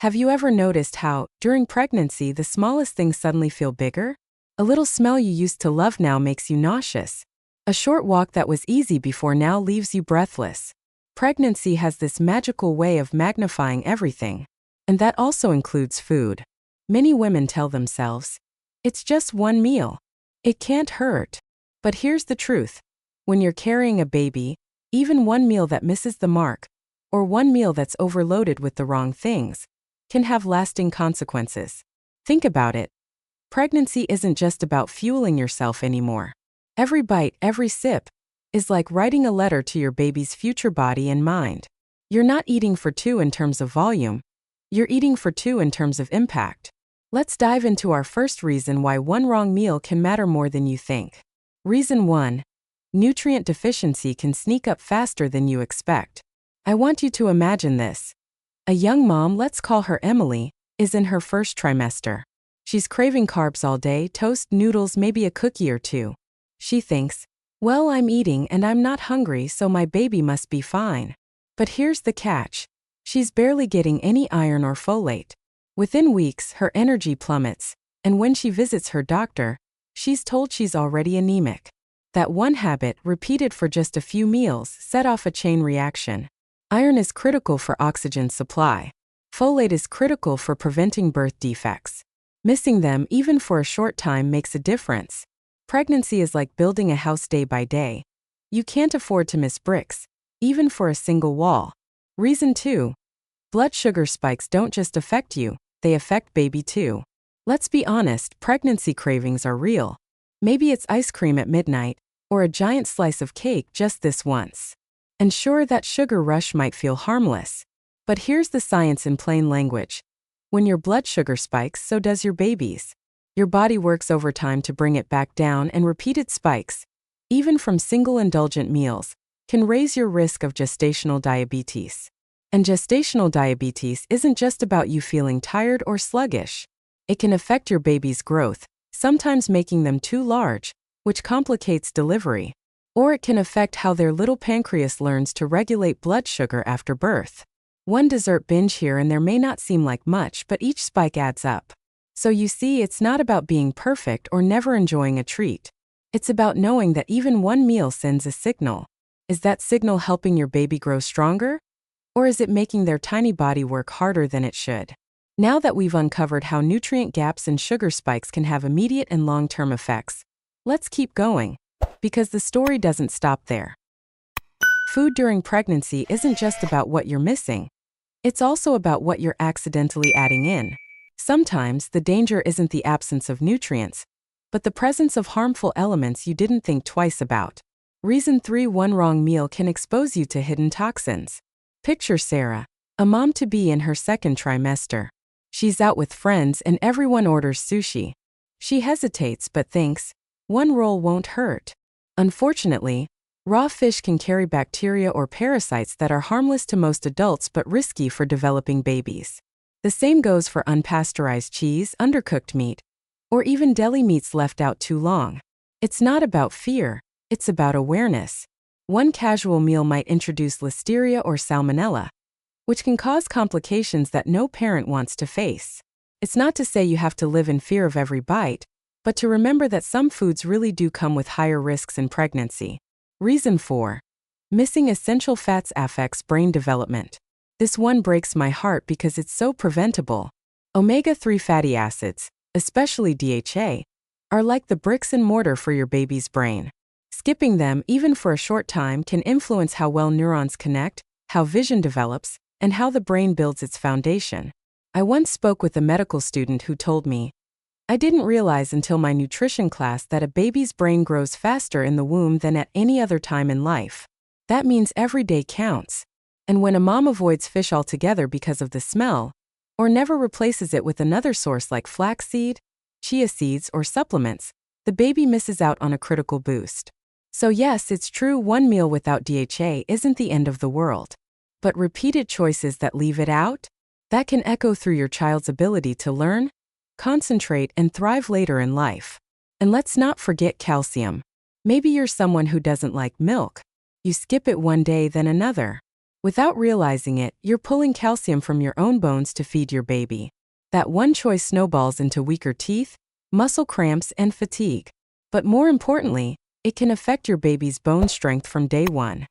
Have you ever noticed how, during pregnancy, the smallest things suddenly feel bigger? A little smell you used to love now makes you nauseous. A short walk that was easy before now leaves you breathless. Pregnancy has this magical way of magnifying everything. And that also includes food. Many women tell themselves, it's just one meal. It can't hurt. But here's the truth. When you're carrying a baby, even one meal that misses the mark, or one meal that's overloaded with the wrong things, can have lasting consequences. Think about it. Pregnancy isn't just about fueling yourself anymore. Every bite, every sip, is like writing a letter to your baby's future body and mind. You're not eating for two in terms of volume. You're eating for two in terms of impact. Let's dive into our first reason why one wrong meal can matter more than you think. Reason 1. Nutrient deficiency can sneak up faster than you expect. I want you to imagine this. A young mom, let's call her Emily, is in her first trimester. She's craving carbs all day, toast, noodles, maybe a cookie or two. She thinks, well, I'm eating and I'm not hungry, so my baby must be fine. But here's the catch. She's barely getting any iron or folate. Within weeks, her energy plummets, and when she visits her doctor, she's told she's already anemic. That one habit, repeated for just a few meals, set off a chain reaction. Iron is critical for oxygen supply. Folate is critical for preventing birth defects. Missing them, even for a short time, makes a difference. Pregnancy is like building a house day by day. You can't afford to miss bricks, even for a single wall. Reason 2. Blood sugar spikes don't just affect you, they affect baby too. Let's be honest, pregnancy cravings are real. Maybe it's ice cream at midnight, or a giant slice of cake just this once. And sure, that sugar rush might feel harmless. But here's the science in plain language. When your blood sugar spikes, so does your baby's. Your body works overtime to bring it back down, and repeated spikes, even from single indulgent meals, can raise your risk of gestational diabetes. And gestational diabetes isn't just about you feeling tired or sluggish. It can affect your baby's growth, sometimes making them too large, which complicates delivery. Or it can affect how their little pancreas learns to regulate blood sugar after birth. One dessert binge here and there may not seem like much, but each spike adds up. So you see, it's not about being perfect or never enjoying a treat. It's about knowing that even one meal sends a signal. Is that signal helping your baby grow stronger? Or is it making their tiny body work harder than it should? Now that we've uncovered how nutrient gaps and sugar spikes can have immediate and long-term effects, let's keep going, because the story doesn't stop there. Food during pregnancy isn't just about what you're missing. It's also about what you're accidentally adding in. Sometimes the danger isn't the absence of nutrients, but the presence of harmful elements you didn't think twice about. Reason 3. One wrong meal can expose you to hidden toxins. Picture Sarah, a mom-to-be in her second trimester. She's out with friends and everyone orders sushi. She hesitates but thinks, one roll won't hurt. Unfortunately, raw fish can carry bacteria or parasites that are harmless to most adults but risky for developing babies. The same goes for unpasteurized cheese, undercooked meat, or even deli meats left out too long. It's not about fear, it's about awareness. One casual meal might introduce listeria or salmonella, which can cause complications that no parent wants to face. It's not to say you have to live in fear of every bite, but to remember that some foods really do come with higher risks in pregnancy. Reason 4. Missing essential fats affects brain development. This one breaks my heart because it's so preventable. Omega-3 fatty acids, especially DHA, are like the bricks and mortar for your baby's brain. Skipping them, even for a short time, can influence how well neurons connect, how vision develops, and how the brain builds its foundation. I once spoke with a medical student who told me, I didn't realize until my nutrition class that a baby's brain grows faster in the womb than at any other time in life. That means every day counts. And when a mom avoids fish altogether because of the smell, or never replaces it with another source like flaxseed, chia seeds, or supplements, the baby misses out on a critical boost. So yes, it's true, one meal without DHA isn't the end of the world. But repeated choices that leave it out? That can echo through your child's ability to learn, concentrate, and thrive later in life. And let's not forget calcium. Maybe you're someone who doesn't like milk. You skip it one day, then another. Without realizing it, you're pulling calcium from your own bones to feed your baby. That one choice snowballs into weaker teeth, muscle cramps, and fatigue. But more importantly, it can affect your baby's bone strength from day one.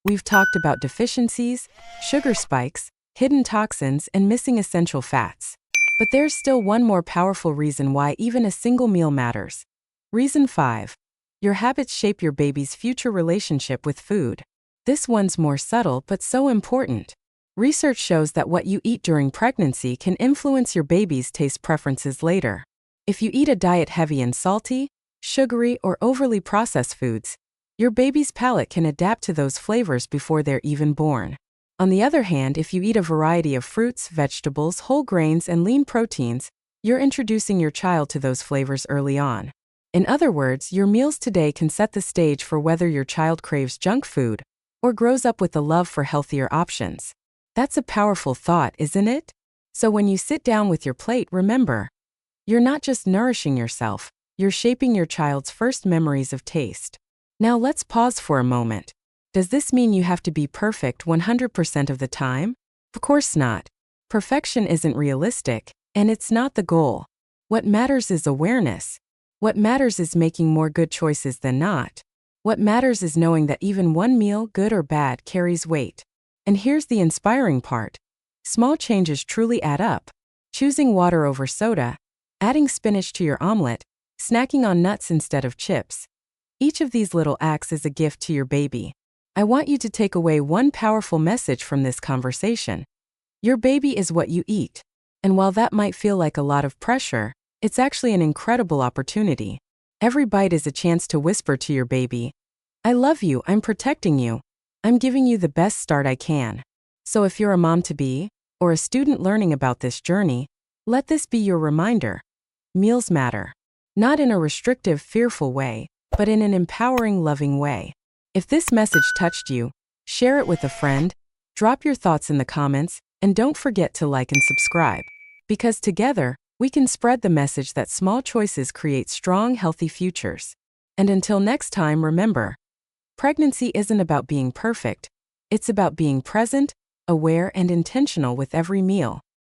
We've talked about deficiencies, sugar spikes, hidden toxins, and missing essential fats. But there's still one more powerful reason why even a single meal matters. Reason 5. Your habits shape your baby's future relationship with food. This one's more subtle but so important. Research shows that what you eat during pregnancy can influence your baby's taste preferences later. If you eat a diet heavy in salty, sugary, or overly processed foods, your baby's palate can adapt to those flavors before they're even born. On the other hand, if you eat a variety of fruits, vegetables, whole grains, and lean proteins, you're introducing your child to those flavors early on. In other words, your meals today can set the stage for whether your child craves junk food or grows up with a love for healthier options. That's a powerful thought, isn't it? So when you sit down with your plate, remember, you're not just nourishing yourself, you're shaping your child's first memories of taste. Now let's pause for a moment. Does this mean you have to be perfect 100% of the time? Of course not. Perfection isn't realistic, and it's not the goal. What matters is awareness. What matters is making more good choices than not. What matters is knowing that even one meal, good or bad, carries weight. And here's the inspiring part. Small changes truly add up. Choosing water over soda, adding spinach to your omelet, snacking on nuts instead of chips. Each of these little acts is a gift to your baby. I want you to take away one powerful message from this conversation. Your baby is what you eat. And while that might feel like a lot of pressure, it's actually an incredible opportunity. Every bite is a chance to whisper to your baby, I love you, I'm protecting you. I'm giving you the best start I can. So if you're a mom-to-be, or a student learning about this journey, let this be your reminder. Meals matter. Not in a restrictive, fearful way, but in an empowering, loving way. If this message touched you, share it with a friend, drop your thoughts in the comments, and don't forget to like and subscribe. Because together, we can spread the message that small choices create strong, healthy futures. And until next time, remember, pregnancy isn't about being perfect. It's about being present, aware, and intentional with every meal.